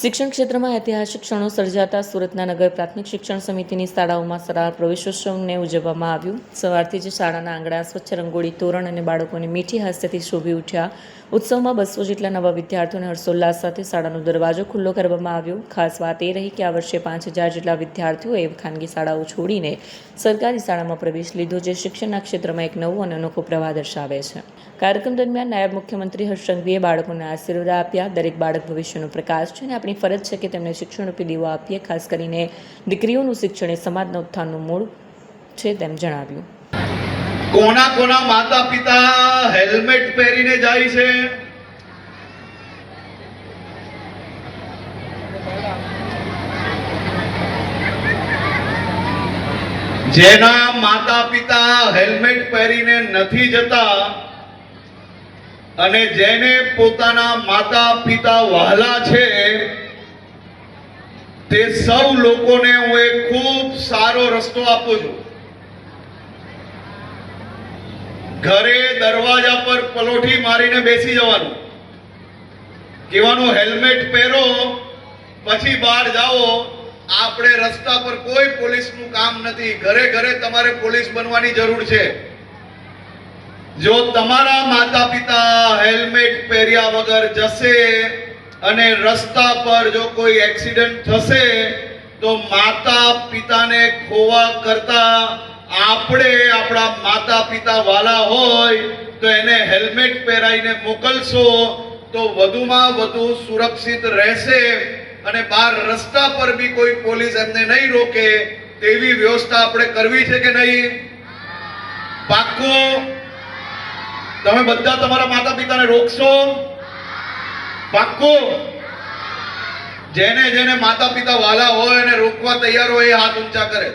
શિક્ષણ ક્ષેત્રમાં ઐતિહાસિક ક્ષણો સર્જાતા સુરતના નગર પ્રાથમિક શિક્ષણ સમિતિની શાળાઓમાં શાળા પ્રવેશોત્સવને ઉજવવામાં આવ્યું। સવારથી જ શાળાના આંગણા સ્વચ્છ રંગોળી, તોરણ અને બાળકોને મીઠી હાસ્યથી શોભી ઉઠ્યા। ઉત્સવમાં 200 જેટલા નવા વિદ્યાર્થીઓને હર્ષોલ્લાસ સાથે શાળાનો દરવાજો ખુલ્લો કરવામાં આવ્યો। ખાસ વાત એ રહી કે આ વર્ષે 5000 જેટલા વિદ્યાર્થીઓએ ખાનગી શાળાઓ છોડીને સરકારી શાળામાં પ્રવેશ લીધો, જે શિક્ષણના ક્ષેત્રમાં એક નવો અને અનોખો પ્રવાહ દર્શાવે છે। કાર્યક્રમ દરમિયાન નાયબ મુખ્યમંત્રી હર્ષ સંઘવીએ બાળકોને આશીર્વાદ આપ્યા। દરેક બાળક ભવિષ્યનો પ્રકાશ છે અને આપણી ફરજ છે કે તેમને શિક્ષણરૂપી દીવો આપીએ। ખાસ કરીને દીકરીઓનું શિક્ષણ એ સમાજના ઉત્થાનનું મૂળ છે તેમ જણાવ્યું। કોના કોના માતા પિતા હેલ્મેટ પહેરીને જાય છે? જેના માતા પિતા હેલ્મેટ પહેરીને નથી જતા અને જેને પોતાના માતા પિતા વહાલા છે, તે સૌ લોકોને હું એક ખૂબ સારો રસ્તો આપું છું। ઘરે દરવાજા પર પલોઠી મારીને બેસી જવાનું, કહેવાનું હેલ્મેટ પહેરો, પછી બહાર જાઓ। આપણે રસ્તા પર કોઈ પોલીસનું કામ નથી, ઘરે ઘરે તમારે પોલીસ બનવાની જરૂર છે। જો તમારા માતા પિતા હેલ્મેટ પહેર્યા વગર જશે અને રસ્તા પર જો કોઈ એક્સિડન્ટ થશે તો માતા પિતાને ખોવા કરતા આપણે આપણા માતા પિતા વાલા હોય તો એને હેલ્મેટ પહેરાઈને મોકલશો તો વધુમાં વધુ સુરક્ષિત રહેશે અને બહાર રસ્તા પર બી કોઈ પોલીસ એમને નહીં રોકે તેવી વ્યવસ્થા આપણે કરવી છે કે નહીં? પાક્કું? તમે બધા તમારા માતા પિતાને રોકશો? પાક્કું? જેને જેને માતા પિતા વાલા હોય અને રોકવા તૈયાર હોય એ હાથ ઊંચા કરે।